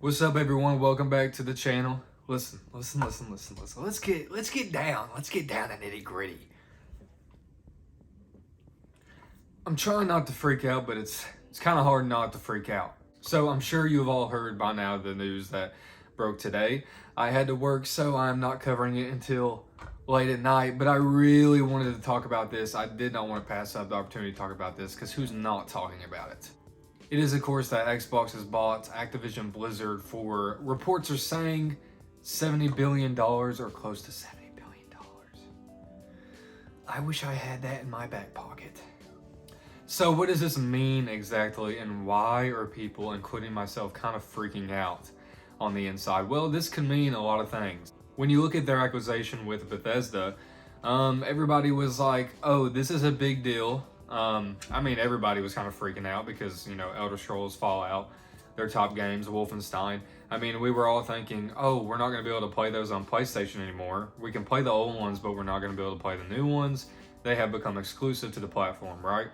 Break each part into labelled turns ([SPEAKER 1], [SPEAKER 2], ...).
[SPEAKER 1] What's up, everyone? Welcome back to the channel. Listen. Let's get down. Let's get down to nitty gritty. I'm trying not to freak out, but it's kind of hard not to freak out. So I'm sure you've all heard by now the news that broke today. I had to work, so I'm not covering it until late at night, but I really wanted to talk about this. I did not want to pass up the opportunity to talk about this, because who's not talking about it? It is, of course, that Xbox has bought Activision Blizzard for, reports are saying, $70 billion or close to $70 billion. I wish I had that in my back pocket. So what does this mean exactly, and why are people, including myself, kind of freaking out on the inside? Well, this could mean a lot of things. When you look at their acquisition with Bethesda, everybody was like, oh, this is a big deal. I mean, everybody was kind of freaking out because, you know, Elder Scrolls, Fallout, their top games, Wolfenstein. I mean, we were all thinking, oh, we're not going to be able to play those on PlayStation anymore. We can play the old ones, but we're not going to be able to play the new ones. They have become exclusive to the platform, right?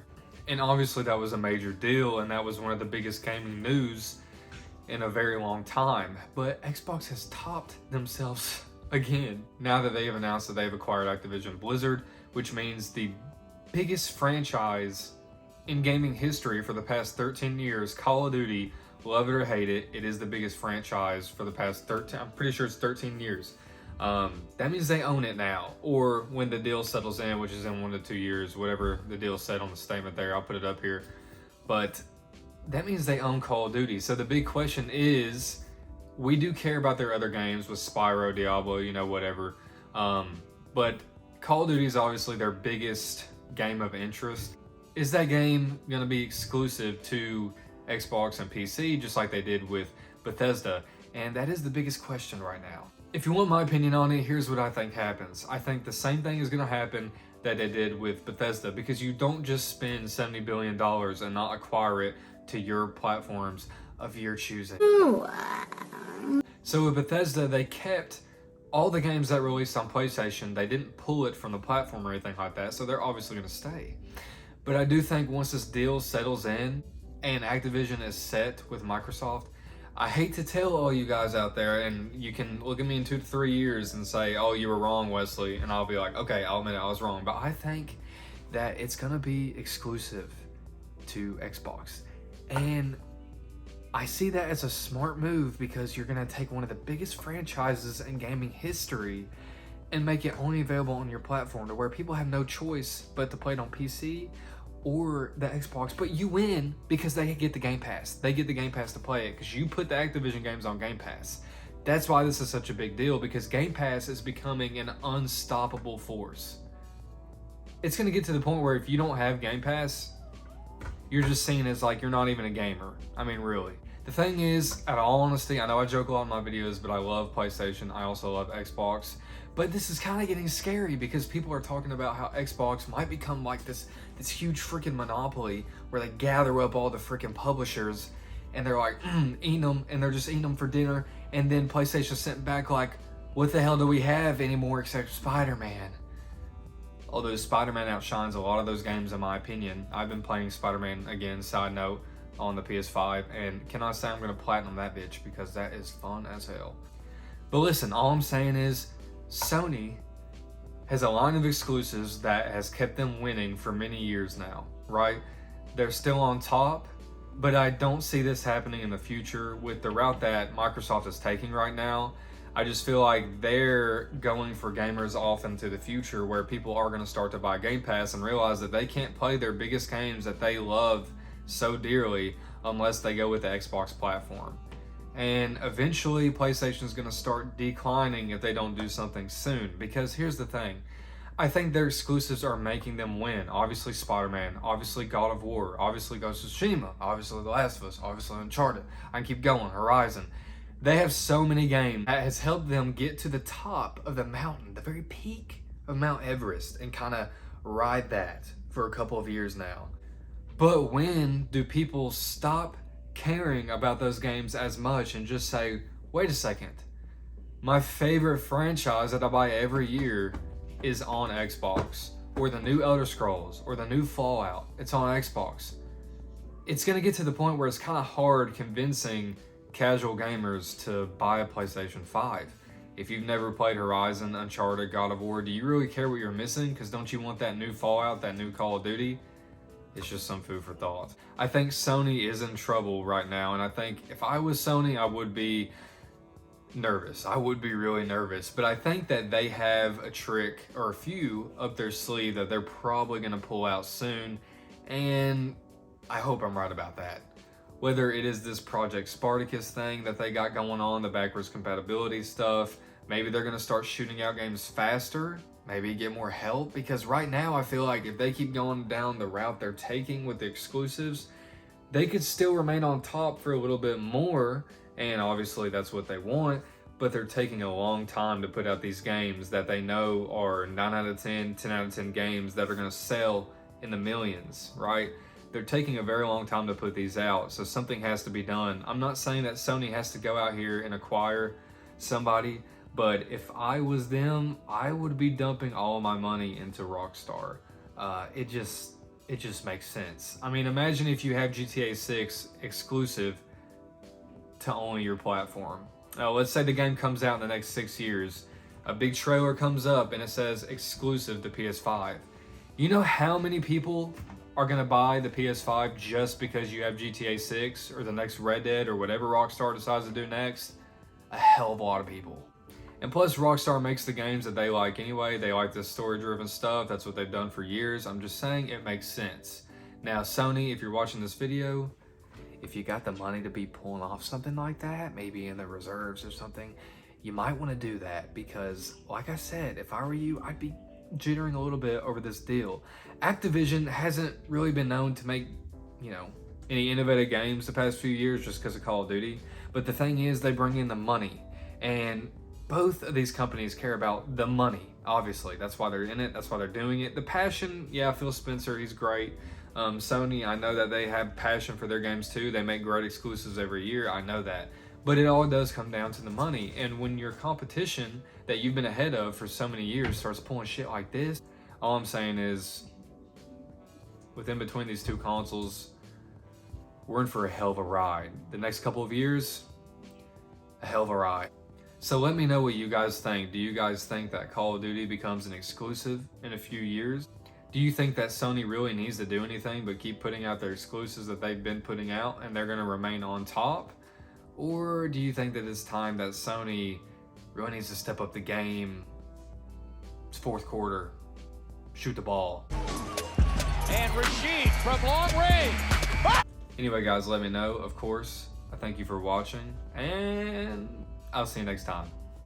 [SPEAKER 1] And obviously that was a major deal, and that was one of the biggest gaming news in a very long time. But Xbox has topped themselves again now that they have announced that they've acquired Activision Blizzard, which means the biggest franchise in gaming history for the past 13 years, Call of Duty, love it or hate it, it is the biggest franchise for the past 13, I'm pretty sure it's 13 years. That means they own it now, or when the deal settles in, which is in 1 to 2 years, whatever the deal said on the statement there, I'll put it up here. But that means they own Call of Duty. So the big question is, we do care about their other games with Spyro, Diablo, you know, whatever. But Call of Duty is obviously their biggest game of interest. Is that game going to be exclusive to Xbox and PC, just like they did with Bethesda? And that is the biggest question right now. If you want my opinion on it, here's what I think happens. I think the same thing is going to happen that they did with Bethesda, because you don't just spend $70 billion and not acquire it to your platforms of your choosing. So with Bethesda, they kept all the games that released on PlayStation. They didn't pull it from the platform or anything like that, so they're obviously going to stay. But I do think once this deal settles in and Activision is set with Microsoft, I hate to tell all you guys out there, and you can look at me in 2 to 3 years and say, oh, you were wrong, Wesley, and I'll be like, okay, I'll admit I was wrong. But I think that it's going to be exclusive to Xbox. And I see that as a smart move, because you're going to take one of the biggest franchises in gaming history and make it only available on your platform, to where people have no choice but to play it on PC or the Xbox. But you win because they get the Game Pass. They get the Game Pass to play it because you put the Activision games on Game Pass. That's why this is such a big deal, because Game Pass is becoming an unstoppable force. It's going to get to the point where if you don't have Game Pass, you're just seen as like you're not even a gamer. I mean, really. The thing is, out of all honesty, I know I joke a lot in my videos, but I love PlayStation. I also love Xbox. But this is kind of getting scary, because people are talking about how Xbox might become like this huge freaking monopoly where they gather up all the freaking publishers and they're like, eating them, and they're just eating them for dinner. And then PlayStation sent back like, what the hell do we have anymore except Spider-Man? Although Spider-Man outshines a lot of those games in my opinion. I've been playing Spider-Man again, side note, on the PS5, and can I say I'm going to platinum that bitch, because that is fun as hell. But listen, all I'm saying is Sony has a line of exclusives that has kept them winning for many years now, right? They're still on top, but I don't see this happening in the future with the route that Microsoft is taking right now. I just feel like they're going for gamers off into the future, where people are going to start to buy Game Pass and realize that they can't play their biggest games that they love so dearly unless they go with the Xbox platform. And eventually PlayStation is going to start declining if they don't do something soon, because here's the thing. I think their exclusives are making them win. Obviously Spider-Man, obviously God of War, obviously Ghost of Tsushima, obviously The Last of Us, obviously Uncharted. I can keep going, Horizon. They have so many games that has helped them get to the top of the mountain, the very peak of Mount Everest, and kind of ride that for a couple of years now. But when do people stop caring about those games as much and just say, wait a second, my favorite franchise that I buy every year is on Xbox, or the new Elder Scrolls, or the new Fallout, it's on Xbox. It's going to get to the point where it's kind of hard convincing casual gamers to buy a PlayStation 5. If you've never played Horizon, Uncharted, God of War, do you really care what you're missing? Because don't you want that new Fallout, that new Call of Duty? It's just some food for thought. I think Sony is in trouble right now, and I think if I was Sony, I would be nervous. I would be really nervous, but I think that they have a trick or a few up their sleeve that they're probably going to pull out soon, and I hope I'm right about that. Whether it is this Project Spartacus thing that they got going on, the backwards compatibility stuff, maybe they're going to start shooting out games faster, maybe get more help, because right now I feel like if they keep going down the route they're taking with the exclusives, they could still remain on top for a little bit more, and obviously that's what they want, but they're taking a long time to put out these games that they know are 9 out of 10, 10 out of 10 games that are going to sell in the millions, right? They're taking a very long time to put these out, so something has to be done. I'm not saying that Sony has to go out here and acquire somebody, but if I was them, I would be dumping all of my money into Rockstar. It just makes sense. I mean, imagine if you have GTA 6 exclusive to only your platform. Let's say the game comes out in the next 6 years. A big trailer comes up and it says exclusive to PS5. You know how many people are gonna buy the PS5 just because you have GTA 6 or the next Red Dead or whatever Rockstar decides to do next? A hell of a lot of people. And plus, Rockstar makes the games that they like anyway. They like this story-driven stuff. That's what they've done for years. I'm just saying it makes sense. Now, Sony, if you're watching this video, if you got the money to be pulling off something like that, maybe in the reserves or something, you might want to do that because, like I said, if I were you, I'd be jittering a little bit over this deal. Activision hasn't really been known to make, any innovative games the past few years just because of Call of Duty. But the thing is, they bring in the money, and both of these companies care about the money. Obviously, that's why they're in it. That's why they're doing it. The passion, yeah, Phil Spencer, he's great. Sony, I know that they have passion for their games too. They make great exclusives every year. I know that. But it all does come down to the money. And when your competition that you've been ahead of for so many years starts pulling shit like this, all I'm saying is, within between these two consoles, we're in for a hell of a ride. The next couple of years, a hell of a ride. So let me know what you guys think. Do you guys think that Call of Duty becomes an exclusive in a few years? Do you think that Sony really needs to do anything but keep putting out their exclusives that they've been putting out and they're going to remain on top? Or do you think that it's time that Sony really needs to step up the game? It's fourth quarter. Shoot the ball.
[SPEAKER 2] And Rashid from long range.
[SPEAKER 1] Anyway, guys, let me know, of course. I thank you for watching, and I'll see you next time.